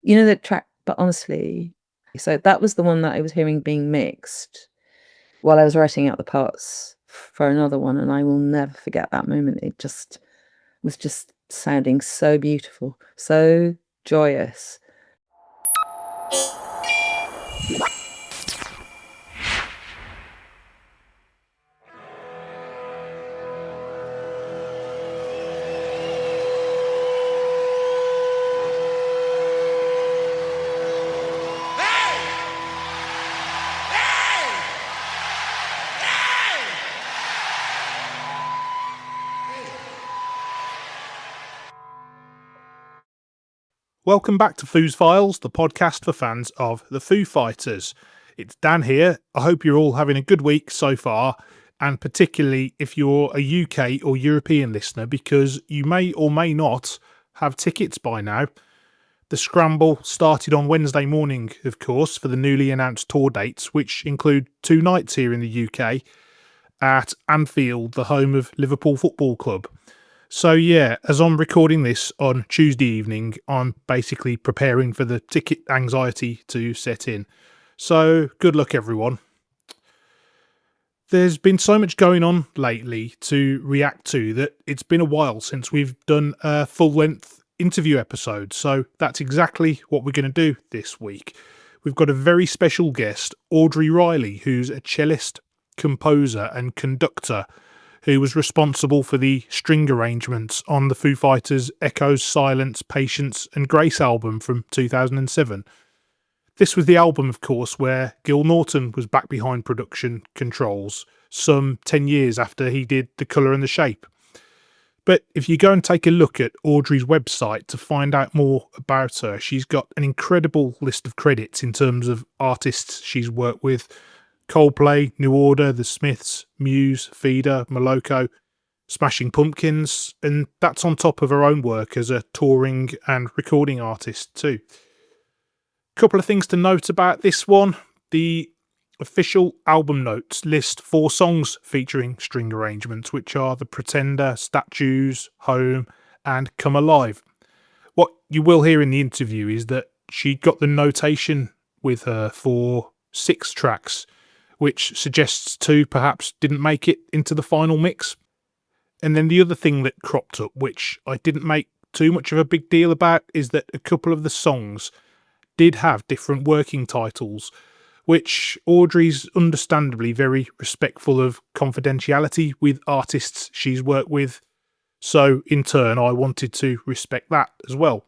You know the track, But Honestly? So that was the one that I was hearing being mixed while I was writing out the parts for another one, and I will never forget that moment. It just was just sounding so beautiful, so joyous. Welcome back to Foo's Files, the podcast for fans of the Foo Fighters. It's Dan here. I hope you're all having a good week so far, and particularly if you're a UK or European listener, because you may or may not have tickets by now. The scramble started on Wednesday morning, of course, for the newly announced tour dates, which include 2 nights here in the UK at Anfield, the home of Liverpool Football Club. So yeah, as I'm recording this on Tuesday evening, I'm basically preparing for the ticket anxiety to set in. So good luck everyone. There's been so much going on lately to react to that it's been a while since we've done a full-length interview episode, so that's exactly what we're going to do this week. We've got a very special guest, Audrey Riley, who's a cellist, composer and conductor, who was responsible for the string arrangements on the Foo Fighters Echoes, Silence, Patience and Grace album from 2007. This was the album, of course, where Gil Norton was back behind production controls some 10 years after he did The Colour and the Shape. But if you go and take a look at Audrey's website to find out more about her, she's got an incredible list of credits in terms of artists she's worked with: Coldplay, New Order, The Smiths, Muse, Feeder, Moloko, Smashing Pumpkins, and that's on top of her own work as a touring and recording artist too. Couple of things to note about this one. The official album notes list 4 songs featuring string arrangements, which are The Pretender, Statues, Home, and Come Alive. What you will hear in the interview is that she got the notation with her for 6 tracks, which suggests 2 perhaps didn't make it into the final mix. And then the other thing that cropped up, which I didn't make too much of a big deal about, is that a couple of the songs did have different working titles, which Audrey's understandably very respectful of confidentiality with artists she's worked with. So in turn, I wanted to respect that as well.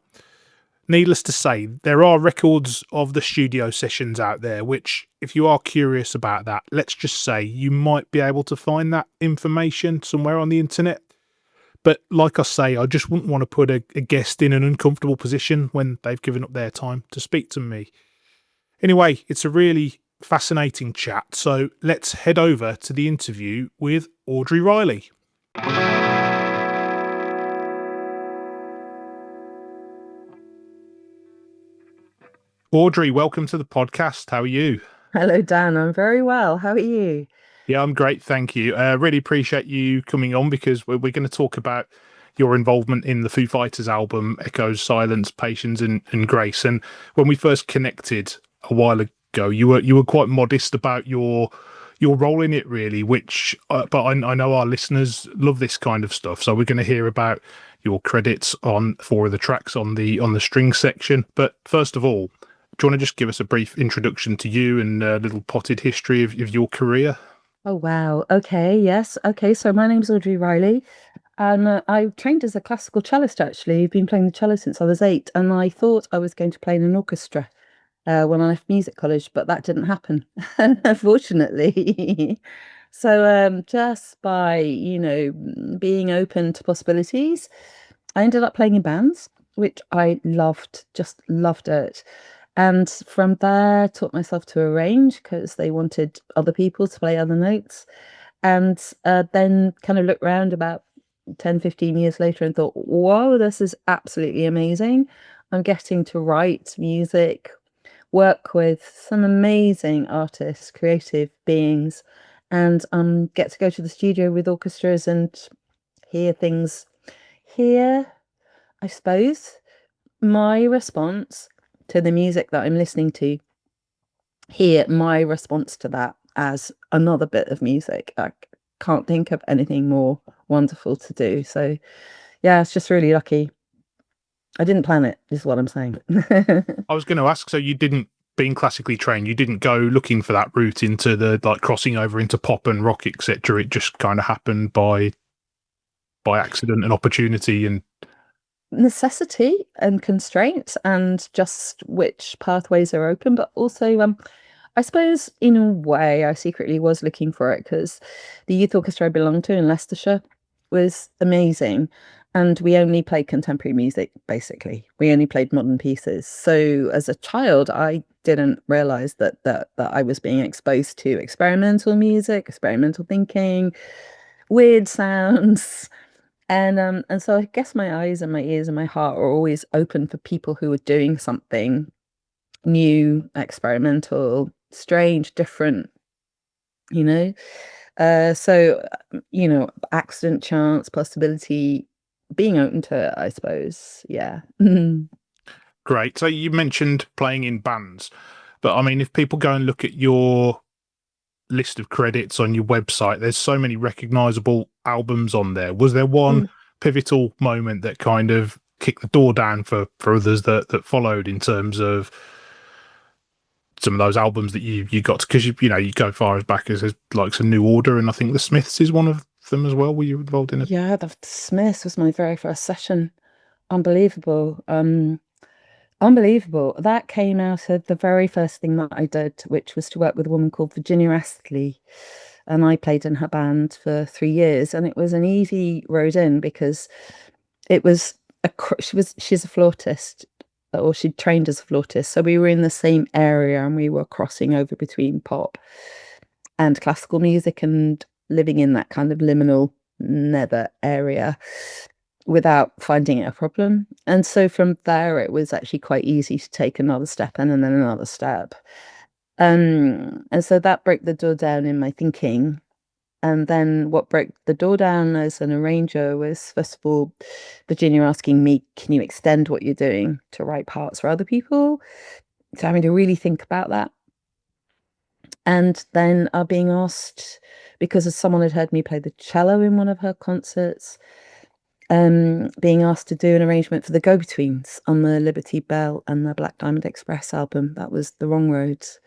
Needless to say, there are records of the studio sessions out there, which, if you are curious about that, let's just say you might be able to find that information somewhere on the internet. But like I say, I just wouldn't want to put a guest in an uncomfortable position when they've given up their time to speak to me. Anyway, it's a really fascinating chat, so let's head over to the interview with Audrey Riley. Audrey, welcome to the podcast. How are you? Hello, Dan. I'm very well. How are you? Yeah, I'm great. Thank you. Really appreciate you coming on, because we're going to talk about your involvement in the Foo Fighters album, Echoes, Silence, Patience and Grace. And when we first connected a while ago, you were quite modest about your role in it, really, which, but I know our listeners love this kind of stuff. So we're going to hear about your credits on 4 of the tracks on the string section. But first of all, do you want to just give us a brief introduction to you and a little potted history of your career? Oh, wow. Okay, yes. Okay, so my name's Audrey Riley, and I trained as a classical cellist, actually. I've been playing the cello since I was 8, and I thought I was going to play in an orchestra when I left music college, but that didn't happen, unfortunately. So just by, being open to possibilities, I ended up playing in bands, which I loved, just loved it. And from there, taught myself to arrange because they wanted other people to play other notes. And then kind of looked around about 10, 15 years later and thought, whoa, this is absolutely amazing. I'm getting to write music, work with some amazing artists, creative beings, and get to go to the studio with orchestras and hear things. Here, I suppose, my response to the music that I'm listening to, hear my response to that as another bit of music. I can't think of anything more wonderful to do. So yeah, it's just really lucky. I didn't plan it, is what I'm saying. I was going to ask, so you didn't, being classically trained, you didn't go looking for that route into the like crossing over into pop and rock, etc. It just kind of happened by accident and opportunity and Necessity and constraints and just which pathways are open, but also I suppose in a way I secretly was looking for it because the youth orchestra I belonged to in Leicestershire was amazing, and we only played contemporary music. Basically we only played modern pieces, so as a child I didn't realize that I was being exposed to experimental music, experimental thinking, weird sounds. And so I guess my eyes and my ears and my heart are always open for people who are doing something new, experimental, strange, different, you know. So accident, chance, possibility, being open to it, I suppose. Yeah. great. So you mentioned playing in bands, but I mean, if people go and look at your list of credits on your website, there's so many recognizable albums on there. Was there one Mm. pivotal moment that kind of kicked the door down for others that followed in terms of some of those albums that you got? Because you know you go far as back as like some New Order, and I think the Smiths is one of them as well. Were you involved in it? Yeah, the Smiths was my very first session. Unbelievable. Unbelievable. That came out of the very first thing that I did, which was to work with a woman called Virginia Astley. And I played in her band for 3 years. And it was an easy road in because it was she's a flautist, or she'd trained as a flautist. So we were in the same area and we were crossing over between pop and classical music and living in that kind of liminal nether area without finding it a problem. And so from there, it was actually quite easy to take another step and then another step. And so that broke the door down in my thinking. And then what broke the door down as an arranger was, first of all, Virginia asking me, can you extend what you're doing to write parts for other people? So having to really think about that. And then being asked, because as someone had heard me play the cello in one of her concerts, being asked to do an arrangement for the Go-Betweens on the Liberty Bell and the Black Diamond Express album. That was The Wrong Roads.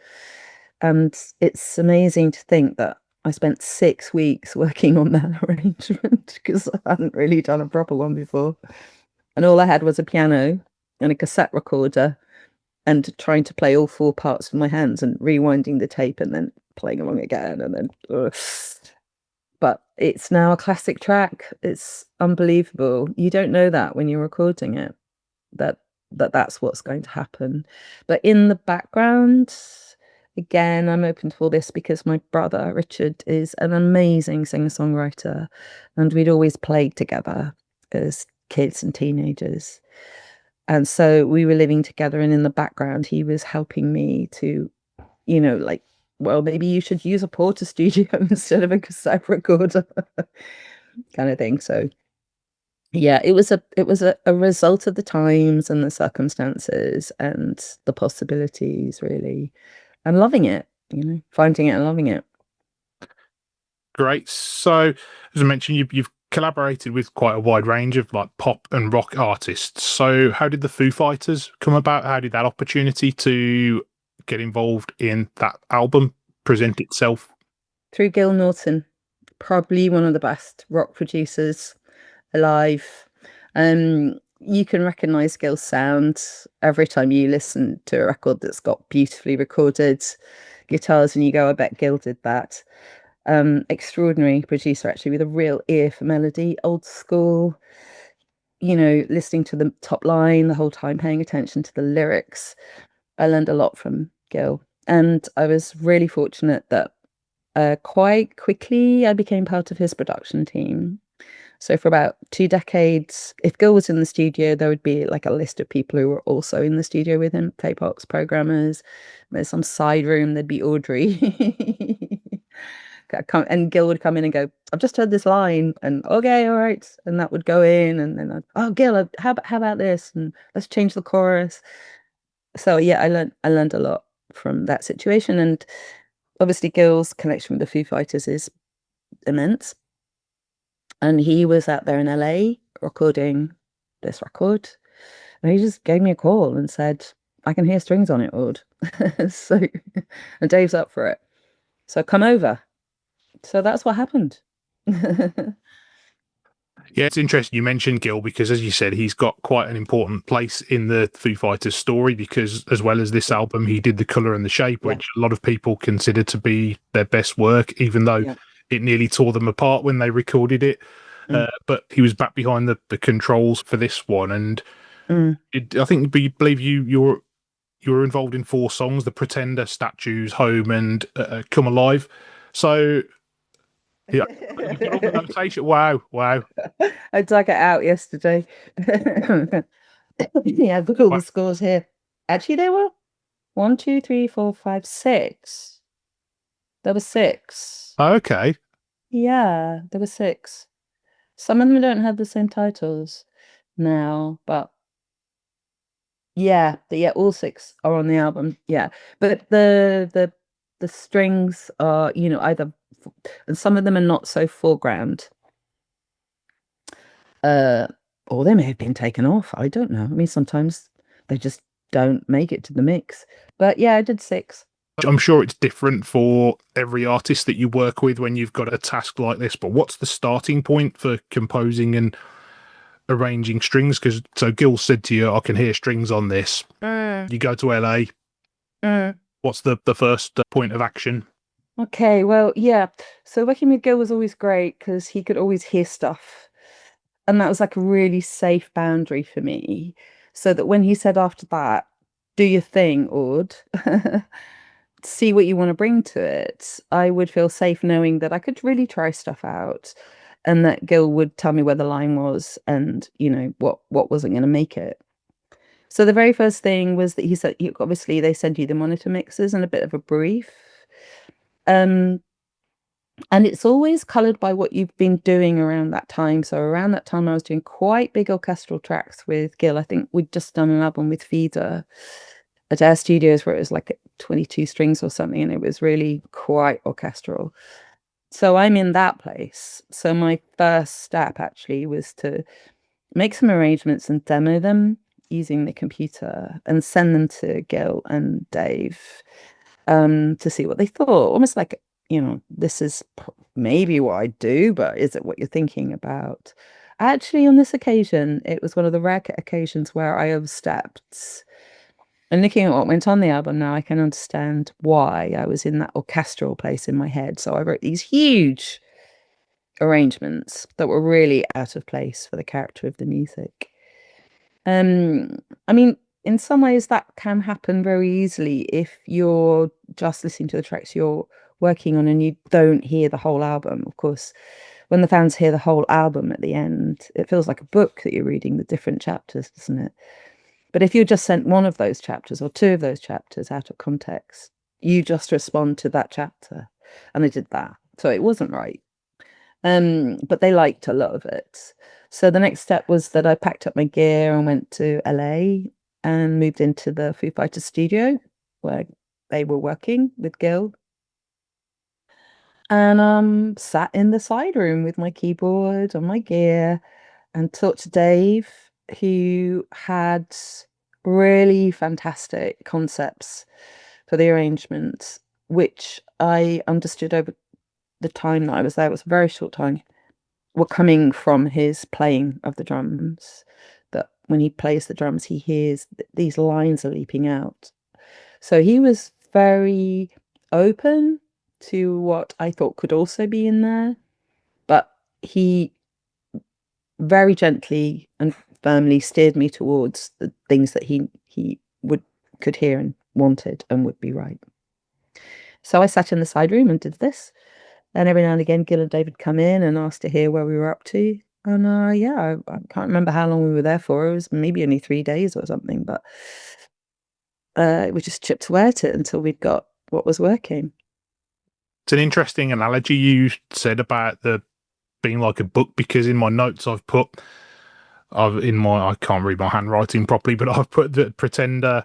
And it's amazing to think that I spent 6 weeks working on that arrangement because I hadn't really done a proper one before. And all I had was a piano and a cassette recorder and trying to play all four parts with my hands and rewinding the tape and then playing along again. And then but it's now a classic track. It's unbelievable. You don't know that when you're recording it, that's what's going to happen. But in the background, again, I'm open to all this because my brother Richard is an amazing singer-songwriter, and we'd always played together as kids and teenagers. And so we were living together, and in the background, he was helping me to, like, well, maybe you should use a Porter studio instead of a cassette recorder kind of thing. So yeah, it was a result of the times and the circumstances and the possibilities, really, and loving it, finding it and loving it. Great. So, as I mentioned, you've collaborated with quite a wide range of like pop and rock artists. So, how did the Foo Fighters come about? How did that opportunity to get involved in that album present itself? Through Gil Norton, probably one of the best rock producers alive. You can recognize Gil's sound every time you listen to a record that's got beautifully recorded guitars and you go, I bet Gil did that. Extraordinary producer, actually, with a real ear for melody, old school, listening to the top line the whole time, paying attention to the lyrics. I learned a lot from Gil, and I was really fortunate that quite quickly I became part of his production team. So for about 2 decades, if Gil was in the studio, there would be like a list of people who were also in the studio with him, tape ops, programmers. There's some side room, there'd be Audrey. And Gil would come in and go, I've just heard this line, and okay, all right. And that would go in, and then Gil, how about this? And let's change the chorus. So yeah, I learned a lot from that situation, and obviously Gil's connection with the Foo Fighters is immense. And he was out there in LA recording this record, and he just gave me a call and said, "I can hear strings on it, Aud." So, and Dave's up for it. So come over. So that's what happened. Yeah, it's interesting you mentioned Gil because, as you said, he's got quite an important place in the Foo Fighters story because, as well as this album, he did The Colour and the Shape, Yeah. which a lot of people consider to be their best work, even though Yeah. it nearly tore them apart when they recorded it. Mm. But he was back behind the controls for this one, and Mm. I think believe you're involved in 4 songs: The Pretender, Statues, Home, and Come Alive. So yeah, you've got all the notation. Wow, wow. I dug it out yesterday. Yeah, look at all Wow. the scores here. Actually, there were 1, 2, 3, 4, 5, 6. There were 6. Okay. Yeah, there were 6. Some of them don't have the same titles now, but yeah, all 6 are on the album. Yeah, but the strings are, either, and some of them are not so foreground. Uh, or they may have been taken off. I don't know. I mean, sometimes they just don't make it to the mix. But yeah, I did 6. I'm sure it's different for every artist that you work with when you've got a task like this, but what's the starting point for composing and arranging strings? Because so Gil said to you, I can hear strings on this. You go to LA. Mm. What's the first point of action? Okay, well, yeah. So working with Gil was always great because he could always hear stuff. And that was like a really safe boundary for me. So that when he said after that, do your thing, Ord, see what you want to bring to it, I would feel safe knowing that I could really try stuff out and that Gil would tell me where the line was and, what wasn't going to make it. So the very first thing was that he said, obviously they send you the monitor mixes and a bit of a brief. Um, and it's always colored by what you've been doing around that time. So around that time, I was doing quite big orchestral tracks with Gil. I think we'd just done an album with Feeder at our studios where it was like 22 strings or something, and it was really quite orchestral. So I'm in that place. So my first step actually was to make some arrangements and demo them using the computer and send them to Gil and Dave to see what they thought. Almost like, this is maybe what I do, but is it what you're thinking about? Actually, on this occasion, it was one of the rare occasions where I overstepped. And looking at what went on the album now, I can understand why I was in that orchestral place in my head. So I wrote these huge arrangements that were really out of place for the character of the music. I mean, in some ways that can happen very easily if you're just listening to the tracks you're working on and you don't hear the whole album. Of course, when the fans hear the whole album at the end, it feels like a book that you're reading, the different chapters, doesn't it? But if you just sent one of those chapters or 2 of those chapters out of context, you just respond to that chapter. And I did that. So it wasn't right. But they liked a lot of it. So the next step was that I packed up my gear and went to LA and moved into the Foo Fighters studio where they were working with Gil. And sat in the side room with my keyboard and my gear and talked to Dave, who had really fantastic concepts for the arrangement, which I understood over the time that I was there. It was a very short time, were coming from his playing of the drums. That when he plays the drums, he hears these lines are leaping out. So he was very open to what I thought could also be in there, but he very gently and firmly steered me towards the things that he would could hear and wanted and would be right. So I sat in the side room and did this. And every now and again, Gil and David come in and asked to hear where we were up to. And yeah, I can't remember how long we were there for. It was maybe only 3 days or something, but we just chipped away at it until we'd got what was working. It's an interesting analogy you said about the being like a book because in my notes I can't read my handwriting properly, but I've put the Pretender,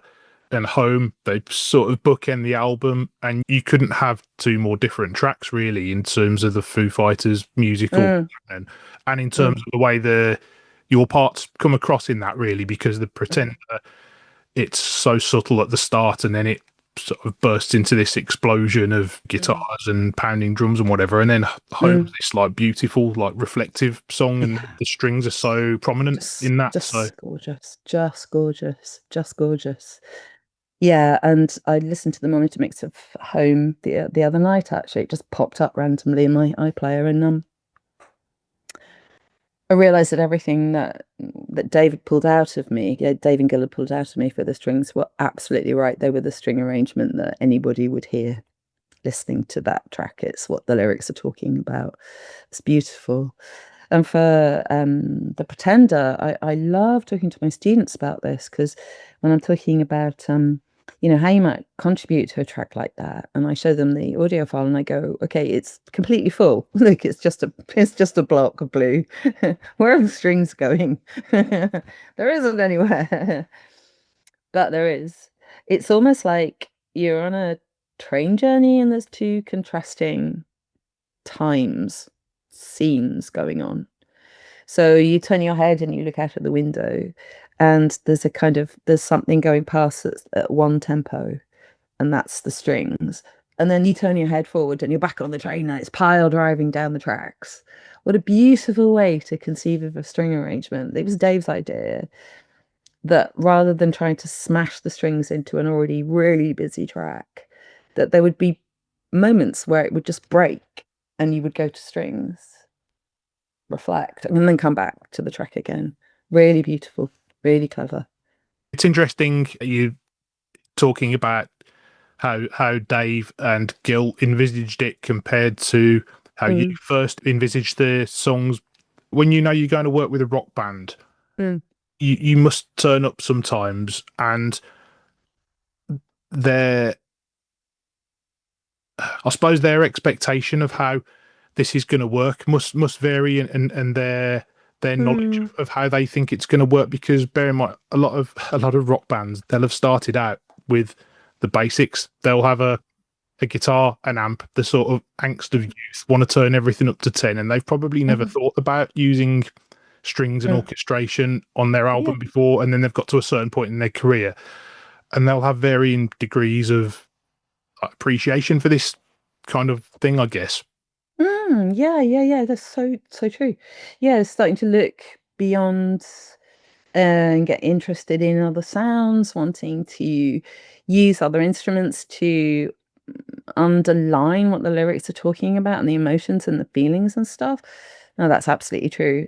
and Home, they sort of bookend the album, and you couldn't have two more different tracks really in terms of the Foo Fighters musical Mm, and in terms mm, of the way your parts come across in that really, because the mm, Pretender, it's so subtle at the start, and then it sort of bursts into this explosion of mm, guitars and pounding drums and whatever, and then Home's mm. this like beautiful, like reflective song, and Yeah, the strings are so prominent in that. So just gorgeous, just gorgeous, just gorgeous. Yeah, and I listened to the monitor mix of Home the other night. Actually, it just popped up randomly in my iPlayer, and I realised that everything that David pulled out of me, yeah, Dave and Gil had pulled out of me for the strings were absolutely right. They were the string arrangement that anybody would hear listening to that track. It's what the lyrics are talking about. It's beautiful. And for The Pretender, I love talking to my students about this because when I'm talking about how you might contribute to a track like that, and I show them the audio file and I go, okay, it's completely full. Look, it's just a block of blue. Where are the strings going? There isn't anywhere. But there is. It's almost like you're on a train journey and there's two contrasting times, scenes going on. So you turn your head and you look out at the window, and there's something going past that's at one tempo, and that's the strings. And then you turn your head forward and you're back on the train and it's pile driving down the tracks. What a beautiful way to conceive of a string arrangement. It was Dave's idea that rather than trying to smash the strings into an already really busy track, that there would be moments where it would just break and you would go to strings, reflect, and then come back to the track again. Really beautiful, really clever. it's interesting you talking about how Dave and Gil envisaged it compared to how you Mm, first envisaged the songs. When you know you're going to work with a rock band, mm, you must turn up sometimes, and their I suppose their expectation of how this is going to work must vary, and their knowledge mm, of how they think it's going to work, because bear in mind a lot of rock bands, they'll have started out with the basics. They'll have a guitar, an amp, the sort of angst of youth, want to turn everything up to 10, and they've probably never mm, thought about using strings and mm. orchestration on their Yeah. album before, and then they've got to a certain point in their career, and they'll have varying degrees of appreciation for this kind of thing, I guess. Yeah, yeah, yeah. That's so true. Yeah, it's starting to look beyond and get interested in other sounds, wanting to use other instruments to underline what the lyrics are talking about and the emotions and the feelings and stuff. No, that's absolutely true.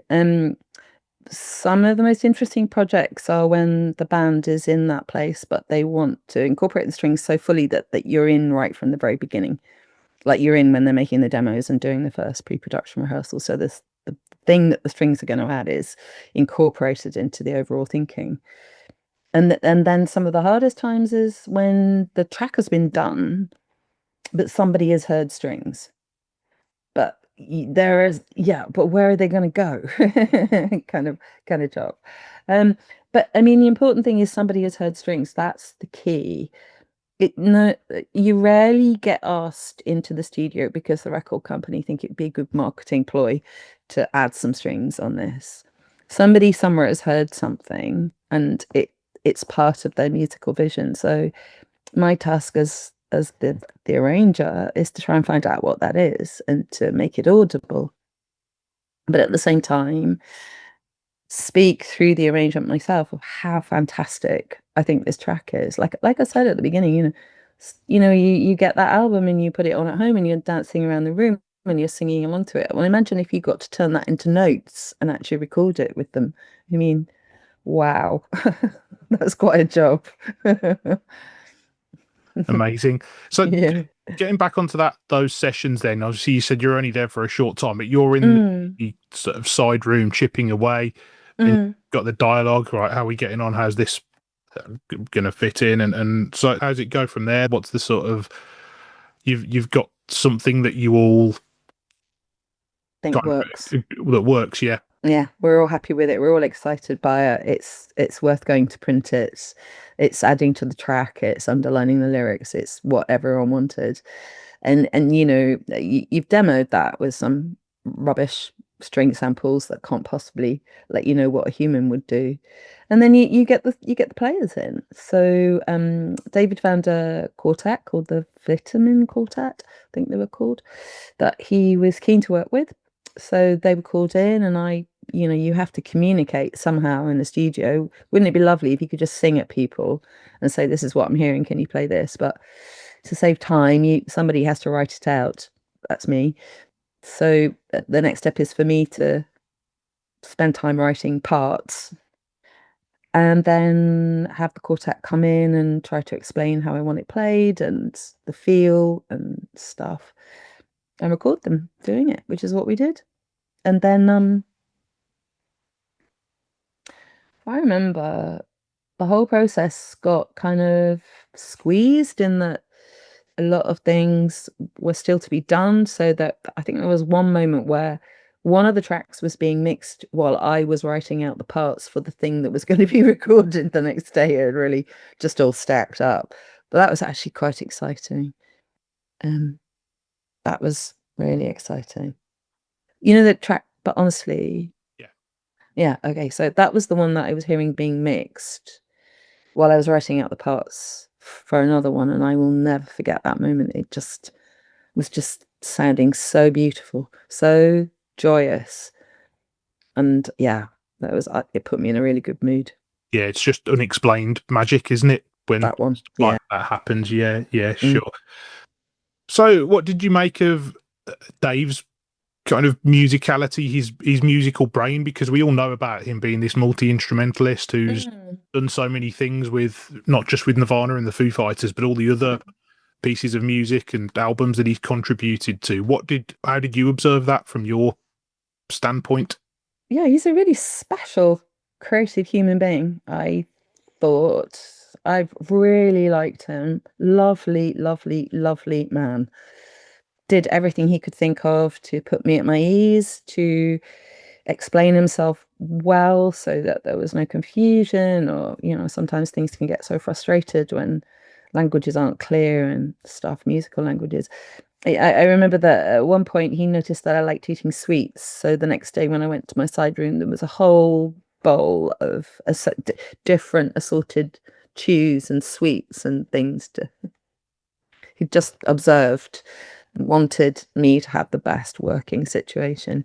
Some of the most interesting projects are when the band is in that place, but they want to incorporate the strings so fully that you're in right from the very beginning. Like you're in when they're making the demos and doing the first pre-production rehearsal. So this the thing that the strings are going to add is incorporated into the overall thinking. And then some of the hardest times is when the track has been done, but somebody has heard strings. But there is, yeah, but where are they going to go? kind of job. Um, but I mean, the important thing is somebody has heard strings. That's the key. No, you rarely get asked into the studio because the record company think it'd be a good marketing ploy to add some strings on this. Somebody somewhere has heard something and it's part of their musical vision. So my task as the arranger is to try and find out what that is and to make it audible. But at the same time, speak through the arrangement myself of how fantastic I think this track is. Like I said at the beginning, you get that album and you put it on at home and you're dancing around the room and you're singing along to it. Well, imagine if you got to turn that into notes and actually record it with them. I mean, wow, that's quite a job. Amazing. So Yeah. getting back onto those sessions, then obviously you said you're only there for a short time, but you're in Mm, the sort of side room chipping away, and mm. got the dialogue, right? How are we getting on? How's this going to fit in? And so how's it go from there? What's the sort of you've got something that you all Think kind works. of that works, yeah. Yeah, we're all happy with it. We're all excited by it. It's worth going to print it. It's adding to the track. It's underlining the lyrics. It's what everyone wanted. And you've demoed that with some rubbish string samples that can't possibly let you know what a human would do. And then you get the players in. So David found a quartet called the Vitamin Quartet, I think they were called, that he was keen to work with. So they were called in, and you have to communicate somehow in the studio. Wouldn't it be lovely if you could just sing at people and say, "This is what I'm hearing. Can you play this?" But to save time, somebody has to write it out. That's me. So the next step is for me to spend time writing parts and then have the quartet come in and try to explain how I want it played and the feel and stuff and record them doing it, which is what we did. And then I remember the whole process got kind of squeezed in that a lot of things were still to be done. So that I think there was one moment where one of the tracks was being mixed while I was writing out the parts for the thing that was going to be recorded the next day. It really just all stacked up. But that was actually quite exciting. Um, that was really exciting. You know the track, but honestly, Yeah. yeah, okay. So that was the one that I was hearing being mixed while I was writing out the parts for another one, and I will never forget that moment. It just was just sounding so beautiful, so joyous, and yeah, it put me in a really good mood. Yeah, it's just unexplained magic, isn't it? When That one, stuff yeah. like that happens. Yeah, yeah, Mm. sure. So, what did you make of Dave's kind of musicality, his musical brain? Because we all know about him being this multi-instrumentalist who's Mm. done so many things with not just with Nirvana and the Foo Fighters, but all the other pieces of music and albums that he's contributed to. How did you observe that from your standpoint? Yeah, he's a really special, creative human being. I thought I've really liked him. Lovely, lovely, lovely man. Did everything he could think of to put me at my ease, to explain himself well so that there was no confusion, or sometimes things can get so frustrated when languages aren't clear and stuff, musical languages. I remember that at one point he noticed that I liked eating sweets, so the next day when I went to my side room there was a whole bowl of different assorted chews and sweets and things to he just observed, wanted me to have the best working situation.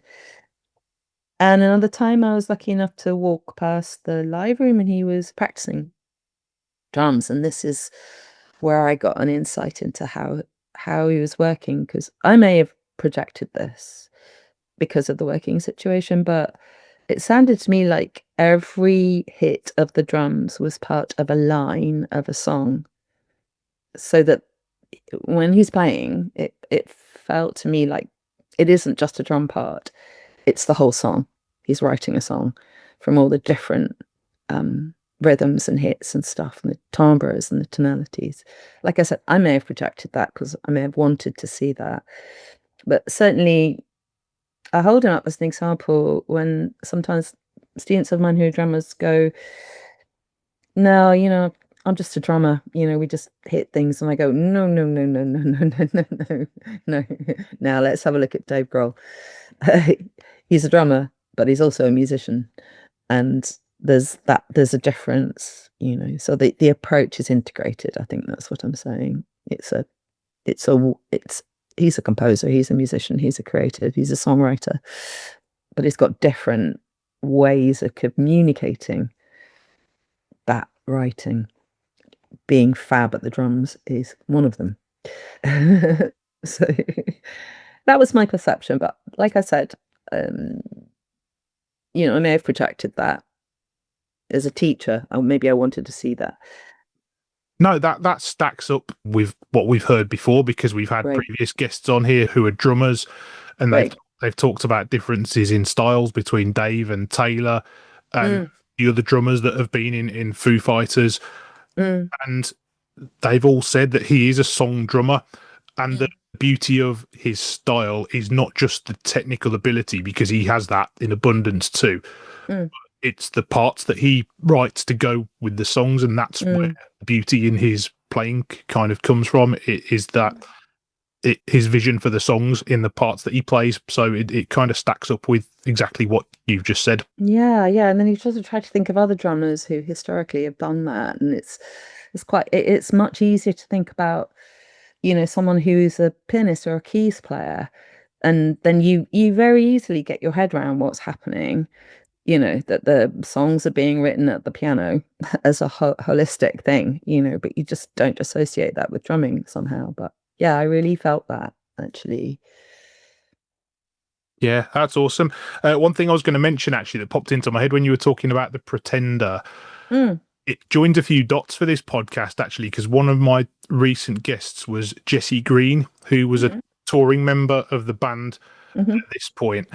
And another time I was lucky enough to walk past the live room and he was practicing drums. And this is where I got an insight into how he was working, because I may have projected this because of the working situation, but it sounded to me like every hit of the drums was part of a line of a song. So that when he's playing, it felt to me like it isn't just a drum part, it's the whole song. He's writing a song from all the different rhythms and hits and stuff, and the timbres and the tonalities. Like I said, I may have projected that because I may have wanted to see that. But certainly, I hold him up as an example when sometimes students of mine who are drummers go, "No, I'm just a drummer. We just hit things." And I go, "No, no, no, no, no, no, no, no, no, no. Now let's have a look at Dave Grohl. He's a drummer, but he's also a musician, and there's a difference, so the approach is integrated. I think that's what I'm saying. It's he's a composer, he's a musician, he's a creative, he's a songwriter, but he's got different ways of communicating that writing. Being fab at the drums is one of them. So that was my perception, but like I said, um I may have projected that as a teacher, or maybe I wanted to see that. No, that stacks up with what we've heard before, because we've had Great, previous guests on here who are drummers, and they've great. they've talked about differences in styles between Dave and Taylor and Mm, the other drummers that have been in Foo Fighters, mm, and they've all said that he is a song drummer. And the beauty of his style is not just the technical ability, because he has that in abundance too. Mm. It's the parts that he writes to go with the songs, and that's where the beauty in his playing kind of comes from. It is that his vision for the songs in the parts that he plays. So it kind of stacks up with exactly what you've just said. Yeah, yeah. And then you also try to think of other drummers who historically have done that, and it's much easier to think about, someone who's a pianist or a keys player, and then you very easily get your head around what's happening. That the songs are being written at the piano as a holistic thing, but you just don't associate that with drumming somehow. But yeah, I really felt that actually. Yeah, that's awesome. One thing I was going to mention actually that popped into my head when you were talking about the Pretender, it joined a few dots for this podcast actually, because one of my recent guests was Jessie Green, who was a touring member of the band at this point.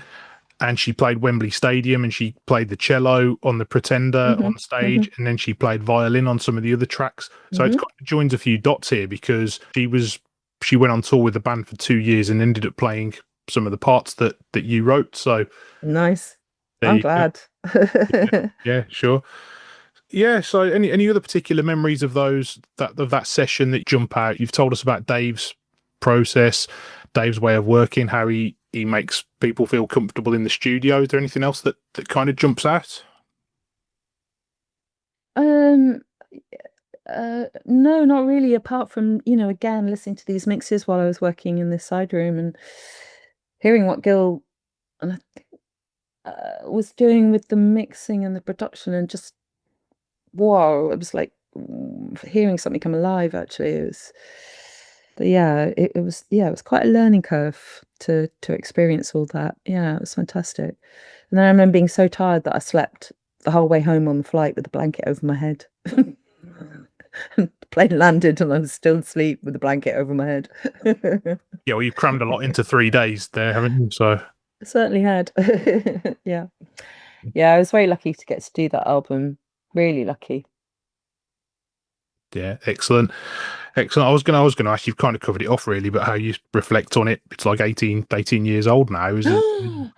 And she played Wembley Stadium, and she played the cello on the Pretender on stage, and then she played violin on some of the other tracks. So it's kind of joins a few dots here, because she went on tour with the band for 2 years and ended up playing some of the parts that you wrote. So nice. I'm glad. Yeah, sure. Yeah. So any other particular memories of that session that jump out? You've told us about Dave's process, Dave's way of working, how he makes people feel comfortable in the studio. Is there anything else that kind of jumps out? No, not really, apart from, again, listening to these mixes while I was working in this side room and hearing what Gil and I think, was doing with the mixing and the production, and just, wow, it was like hearing something come alive, actually. But yeah, it was quite a learning curve to experience all that. Yeah, it was fantastic. And then I remember being so tired that I slept the whole way home on the flight with a blanket over my head. The plane landed and I was still asleep with the blanket over my head. Yeah, well, you've crammed a lot into 3 days there, haven't you? So I certainly had. Yeah. Yeah, I was very lucky to get to do that album. Really lucky. yeah, excellent. I was gonna ask, you've kind of covered it off really, but how you reflect on it. It's like 18 years old now, isn't it?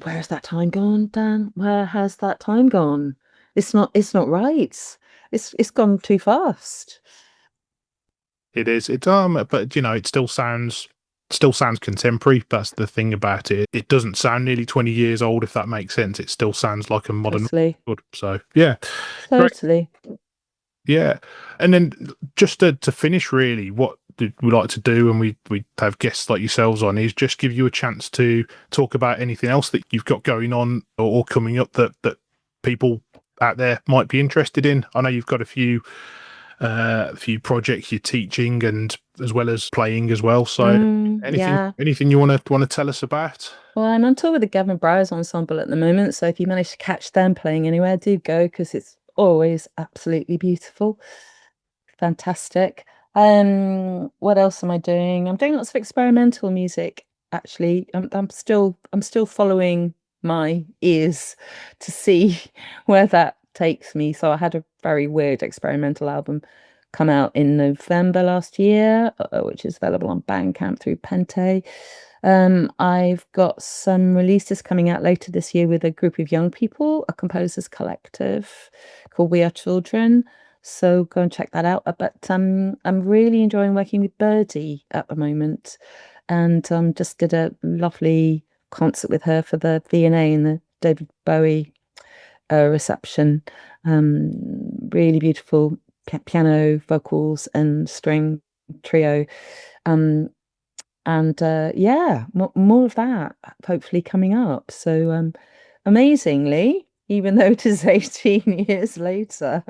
Where has that time gone, Dan? Where has that time gone? It's not right. It's gone too fast. It is. But it still sounds contemporary. That's the thing about it. It doesn't sound nearly 20 years old, if that makes sense. It still sounds like a modern record. So yeah. Totally. Great. Yeah. And then just to finish, really, what we like to do when we have guests like yourselves on is just give you a chance to talk about anything else that you've got going on or coming up that people out there might be interested in. I know you've got a few projects you're teaching, and as well as playing as well. So anything you want to tell us about? Well, I'm on tour with the Gavin Bryars Ensemble at the moment, so if you manage to catch them playing anywhere, do go, because it's always absolutely beautiful. Fantastic. What else am I doing? I'm doing lots of experimental music, actually. I'm still following my ears to see where that takes me. So I had a very weird experimental album come out in November last year, which is available on Bandcamp through Pente. I've got some releases coming out later this year with a group of young people, a composers collective called We Are Children. So go and check that out. But I'm really enjoying working with Birdie at the moment, and just did a lovely concert with her for the V&A and the David Bowie reception. Really beautiful piano, vocals, and string trio. Yeah, more of that hopefully coming up. So amazingly, even though it is 18 years later,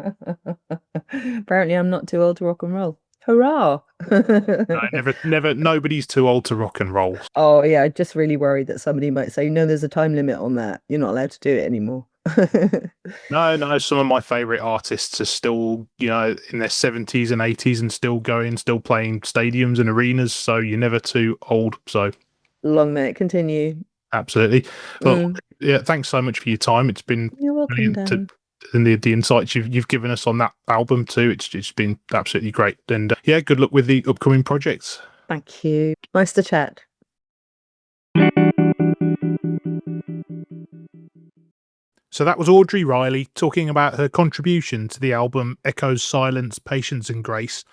apparently I'm not too old to rock and roll. Hurrah! No, never. Nobody's too old to rock and roll. Oh yeah, just really worried that somebody might say, no, there's a time limit on that. You're not allowed to do it anymore. No. Some of my favorite artists are still, in their 70s and 80s and still playing stadiums and arenas. So you're never too old. So long may it continue. Absolutely. Well, yeah, thanks so much for your time. It's been You're welcome, Dan. And the insights you've given us on that album too. It's been absolutely great. And yeah, good luck with the upcoming projects. Thank you. Nice to chat. So that was Audrey Riley talking about her contribution to the album Echoes, Silence, Patience and Grace.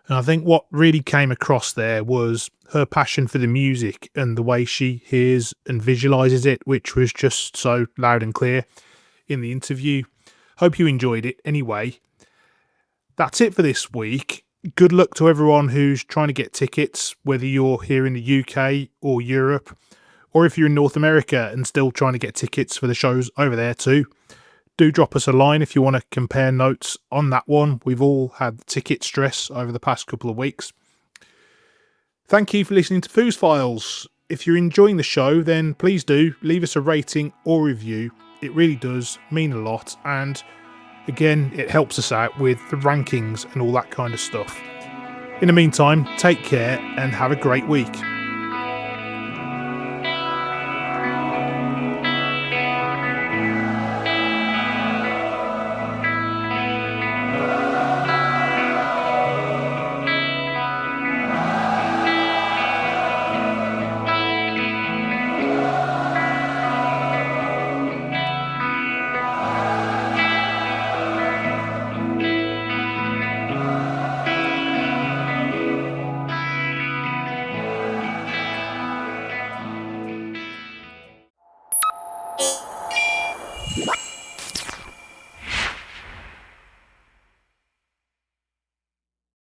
And I think what really came across there was her passion for the music and the way she hears and visualises it, which was just so loud and clear in the interview. Hope you enjoyed it anyway. That's it for this week. Good luck to everyone who's trying to get tickets, whether you're here in the UK or Europe, or if you're in North America and still trying to get tickets for the shows over there too. Do drop us a line if you want to compare notes on that one. We've all had ticket stress over the past couple of weeks. Thank you for listening to Foos Files. If you're enjoying the show, then please do leave us a rating or review. It really does mean a lot, and again, it helps us out with the rankings and all that kind of stuff. In the meantime, take care and have a great week.